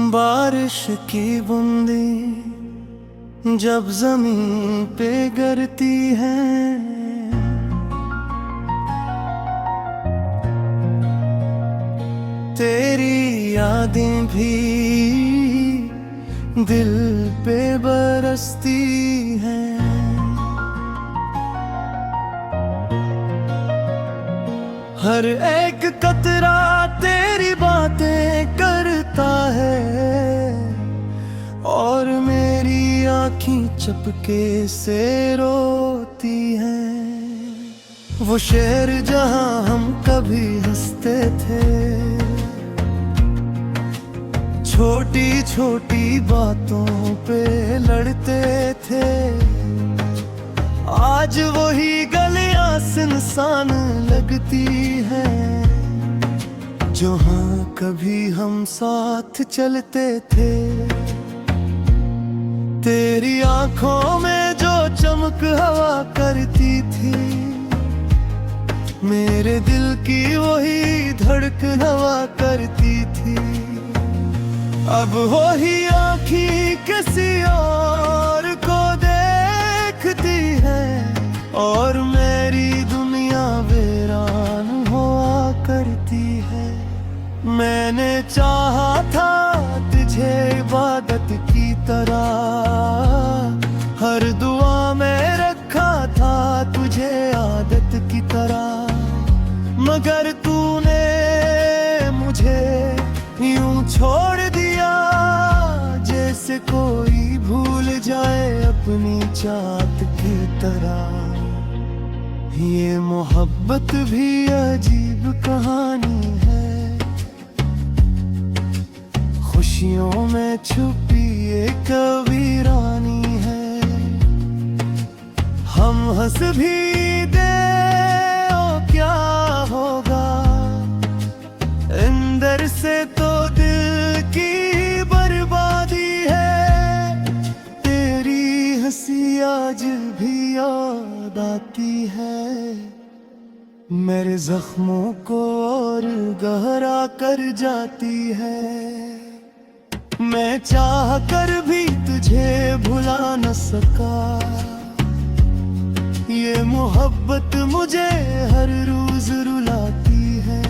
बारिश की बूंदी जब जमीन पे गिरती है, तेरी यादें भी दिल पे बरसती हैं। हर एक कतरा तेरी बातें करता है और मेरी आँखें चपके से रोती हैं। वो शेर जहाँ हम कभी हंसते थे, छोटी छोटी बातों पे लड़ते थे, आज वही गलियां सुनसान लगती हैं जहाँ कभी हम साथ चलते थे। तेरी आंखों में जो चमक हवा करती थी, मेरे दिल की वही धड़कन हवा करती थी। अब वही आँखें किसी और को देखती है और मेरी दुनिया वीरान हुआ करती है। मैंने चाहा था तुझे इबादत की तरह, हर दुआ में रखा था तुझे आदत की तरह, मगर तूने मुझे यूं छोड़ दिया जैसे कोई भूल जाए अपनी चाहत की तरह। ये मोहब्बत भी अजीब कहानी है, खुशियों में छुपी एक वीरानी है। हम हंस भी दे ओ क्या होगा, अंदर से तो दिल की बर्बादी है। तेरी हंसी आज भी याद आती है, मेरे जख्मों को और गहरा कर जाती है। मैं चाह कर भी तुझे भुला न सका, ये मोहब्बत मुझे हर रोज रुलाती है।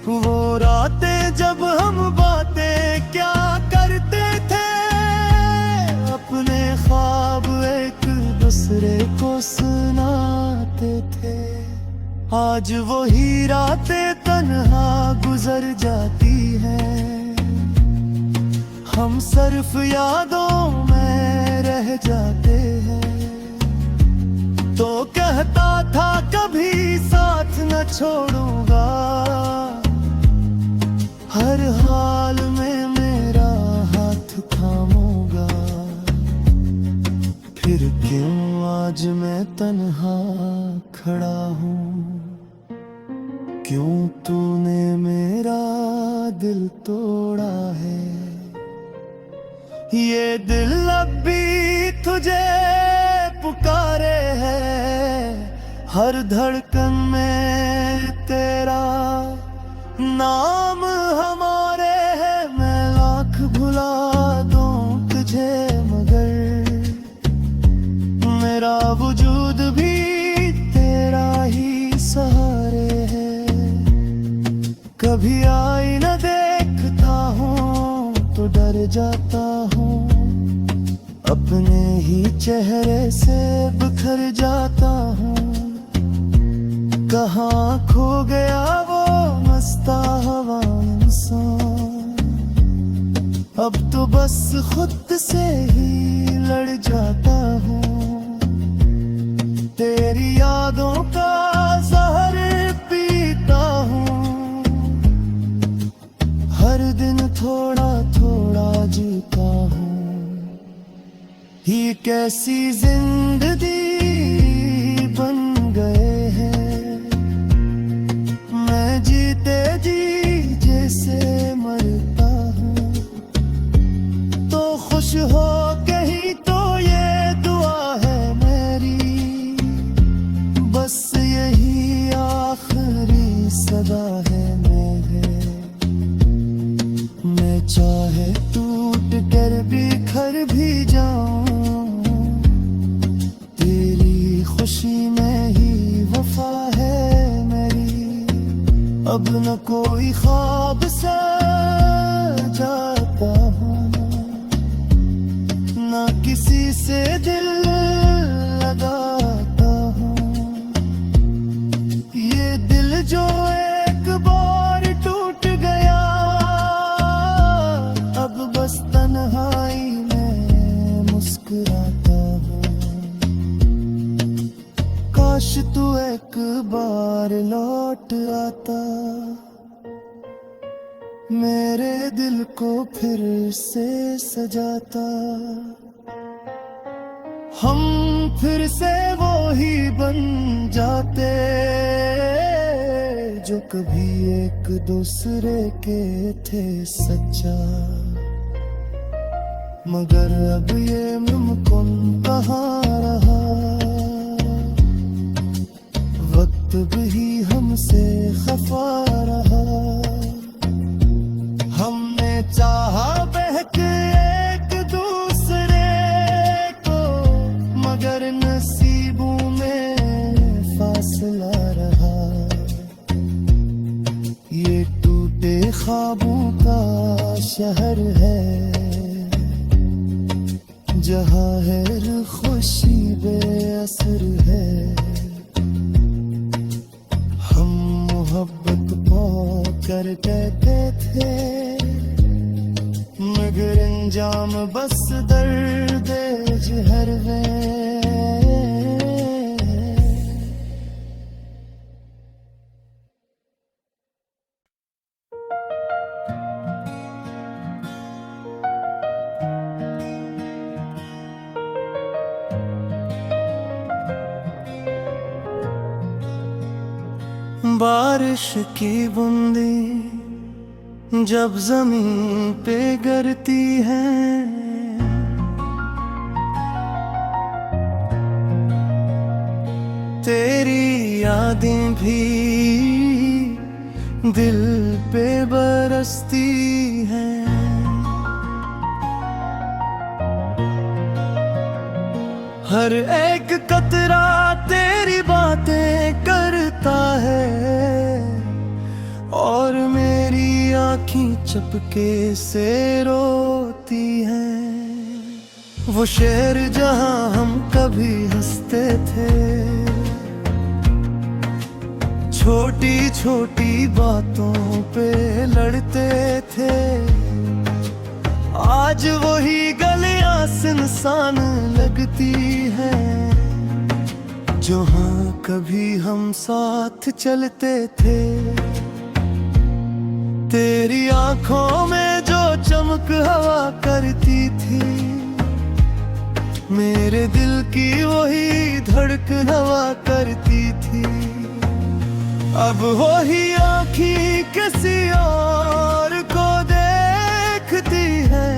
वो रातें जब हम बातें क्या करते थे, अपने ख्वाब एक दूसरे को सुनाते थे, आज वही रातें तन्हा गुजर जाती हैं। हम सिर्फ यादों में रह जाते हैं। तो कहता था कभी साथ न छोड़ूंगा, हर हाल में मेरा हाथ थामूंगा। फिर क्यों आज मैं तन्हा खड़ा हूँ, क्यों तूने मेरा दिल तोड़ा है। ये दिल अब भी तुझे पुकारे है, हर धड़कन में तेरा नाम हमारे है। मैं लाख भुला दूं तुझे मगर मेरा वजूद भी तेरा ही सहारे है। कभी आईना देखता हूँ तो डर जाता हूँ, अपने ही चेहरे से बिखर जाता हूँ। कहाँ खो गया वो मस्ता हवा इंसान, अब तो बस खुद से ही लड़ जाता हूँ। तेरी यादों का जहर पीता हूँ, हर दिन थोड़ा थोड़ा जीता हूँ। ये कैसी जिंदगी बन गए हैं, मैं जीते जी जैसे मरता हूँ। तो खुश हो कहीं तो ये दुआ है मेरी, बस यही आखिरी सदा है मेरे। टूट कर बिखर भी जाऊं, तेरी खुशी में ही वफा है मेरी। अब न कोई ख्वाब से जाता हूँ, ना किसी से दिल लगाता हूँ। ये दिल जो एक बार टूट गया, अब बस तन्हाई में मुस्कुराता हूँ। काश तू एक बार लौट आता, मेरे दिल को फिर से सजाता। हम फिर से वो ही बन जाते जो कभी एक दूसरे के थे सच्चा। मगर अब ये मुमकिन कहाँ रहा, वक्त भी हमसे खफा रहा। हमने चाहा बहक एक दूसरे को, मगर नसीबों में फासला रहा। ये टूटे ख्वाबों का शहर है, जहाँ हर खुशी बेअसर है। हम मोहब्बत पाकर कहते थे, मगर अंजाम बस दर्द जहर है। बारिश की बूंदें जब जमीन पे गिरती हैं, तेरी यादें भी दिल पे बरसती हैं। हर एक कतरा तेरी बातें करता है, और मेरी आँखें चपके से रोती हैं। वो शहर जहाँ हम कभी हंसते थे, छोटी छोटी बातों पे लड़ते थे। आज वही गलियां सुनसान लगती हैं, जहाँ कभी हम साथ चलते थे। तेरी आंखों में जो चमक हवा करती थी, मेरे दिल की वही धड़कन हवा करती थी। अब वही आँखें किसी और को देखती है,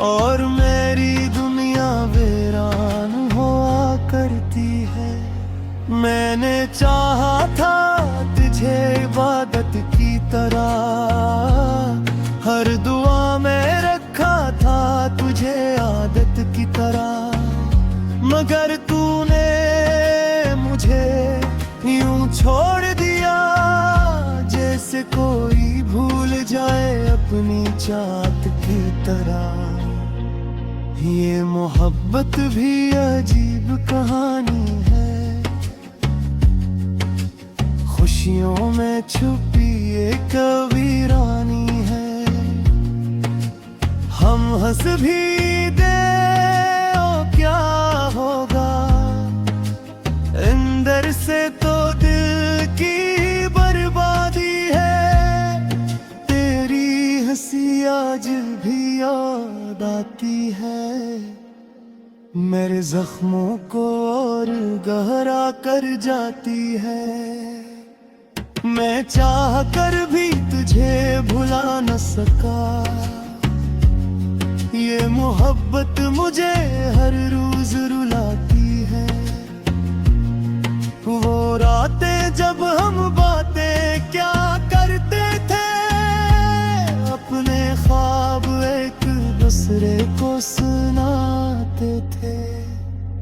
और मेरी दुनिया वीरान हुआ करती है। मैंने चाहा था तुझे इबादत की तरह, हर दुआ में रखा था तुझे आदत की तरह। मगर तूने मुझे यूं छोड़ दिया, जैसे कोई भूल जाए अपनी चाहत की तरह। ये मोहब्बत भी अजीब कहानी है, खुशियों में छुपी एक वीरानी है। हम हंस भी दे ओ क्या होगा, अंदर से तो दिल की बर्बादी है। तेरी हंसी आज भी याद आती है, मेरे जख्मों को और गहरा कर जाती है। मैं चाह कर भी तुझे भुला न सका, ये मोहब्बत मुझे हर रोज रुलाती है। वो रातें जब हम बातें क्या करते थे, अपने ख्वाब एक दूसरे को सुनाते थे।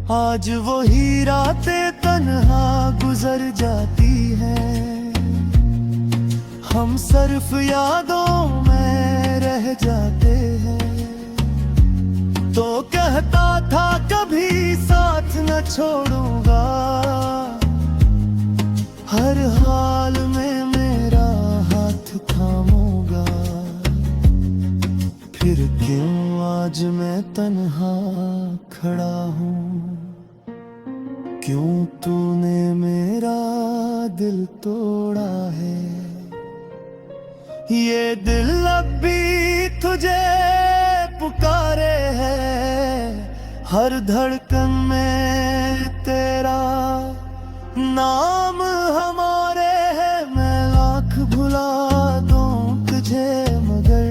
आज वही रातें तन्हा गुजर जाती हैं, हम सिर्फ यादों में रह जाते हैं। तो कहता था कभी साथ न छोड़ूंगा, हर हाल में मेरा हाथ थामूंगा। फिर क्यों आज मैं तन्हा खड़ा हूँ, क्यों तूने मेरा दिल तोड़ा है। ये दिल अब भी तुझे पुकारे है, हर धड़कन में तेरा नाम हमारे है। मैं लाख भुला दूं तुझे मगर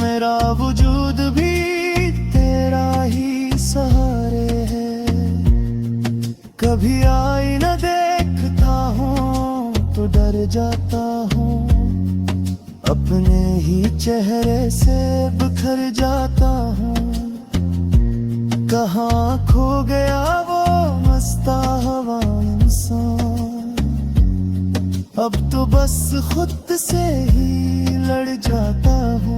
मेरा वजूद भी तेरा ही सहारे है। कभी आईना देखता हूँ तो डर जाता हूँ, अपने ही चेहरे से बिखर जाता हूँ। कहाँ खो गया वो मस्ता हवा इंसान, अब तो बस खुद से ही लड़ जाता हूँ।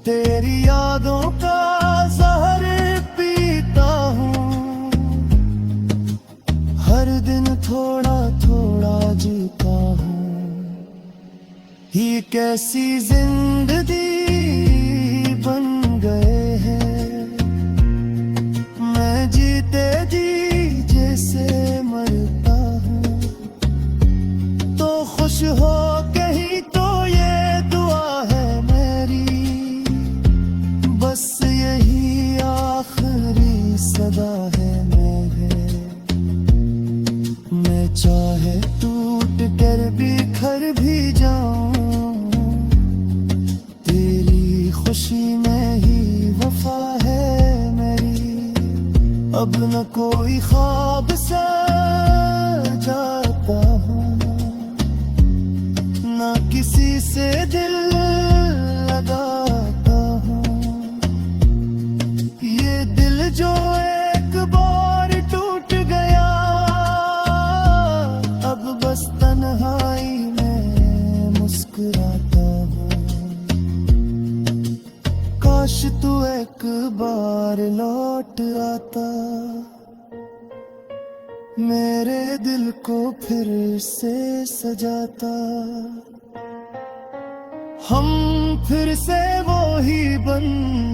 तेरी यादों का जहर पीता हूँ, हर दिन थोड़ा थोड़ा जीता हूँ। ये कैसी जिंदगी बन गए हैं, मैं जीते जी जैसे मरता हूँ। तो खुश हो कहीं तो ये दुआ है मेरी, बस यही आखिरी सदा है मेरे। मैं चाहे टूट कर बिखर भी जाऊं, तेरी खुशी में ही वफा है मेरी। अब न कोई ख्वाब सा जाता हूँ, न किसी से दिल लगाता हूँ। ये दिल जो एक बार टूट गया, अब बस तन्हाई में मुस्कुराता हूँ। काश तू एक बार लौट आता, मेरे दिल को फिर से सजाता। हम फिर से वो ही बन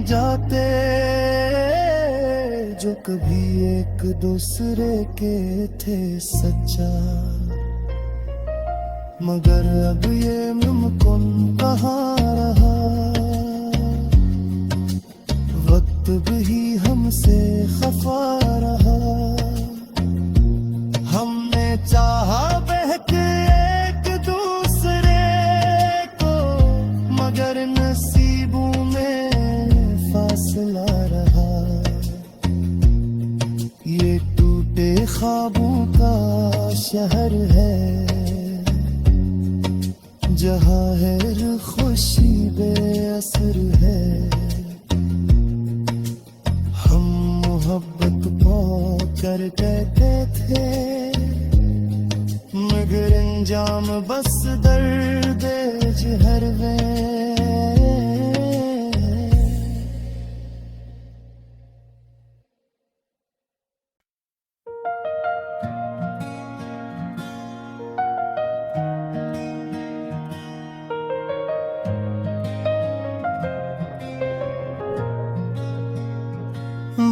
जाते जो कभी एक दूसरे के थे सच्चा। मगर अब ये मुमकिन कहाँ रहा, वक्त भी हमसे खफा रहा। हमने चाहा बहक एक दूसरे को, मगर नसीबों में फासला रहा। ये टूटे ख्वाबों का शहर है, जहाँ है खुशी बेअसर है। हम मोहब्बत पाकर कहते थे, मगर अंजाम बस दर्द जहर में।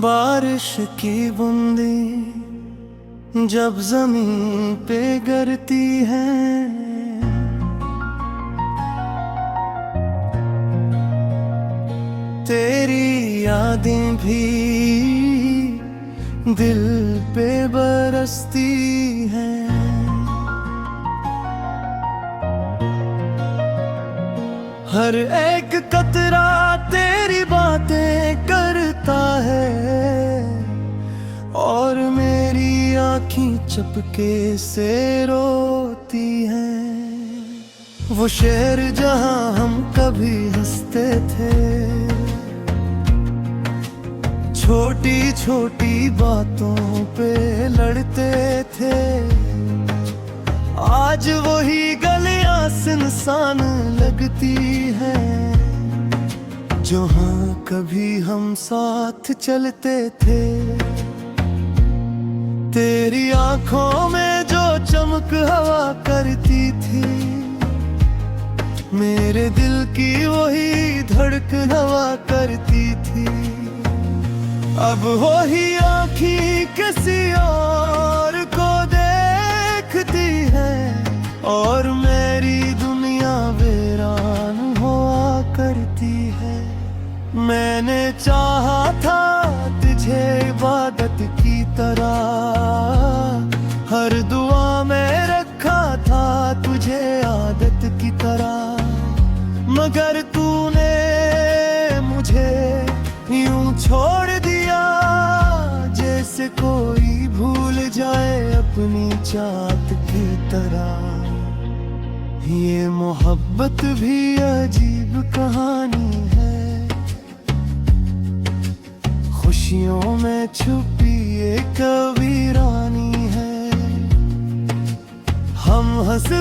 बारिश की बूंदें जब जमीन पे गिरती हैं, तेरी यादें भी दिल पे बरसती हैं। हर एक कतरा तेरी बातें करता है, और मेरी आँखें चपके से रोती हैं। वो शहर जहां हम कभी हंसते थे, छोटी छोटी बातों पे लड़ते थे। आज वही गलियां सुनसान लगती हैं, जहां कभी हम साथ चलते थे। तेरी आंखों में जो चमक हवा करती थी, मेरे दिल की वही धड़कन हवा करती थी। अब वही आँखें किसी और को देखती है, और मेरी दुनिया वीरान हुआ करती है। मैंने चाहा था तुझे इबादत की तरह, हर दुआ में रखा था तुझे आदत की तरह, मगर तूने मुझे यूं छोड़ दिया, जैसे कोई भूल जाए अपनी चाहत की तरह। ये मोहब्बत भी अजीब कहानी है, खुशियों में छुपी एक वीरानी है। हम हंस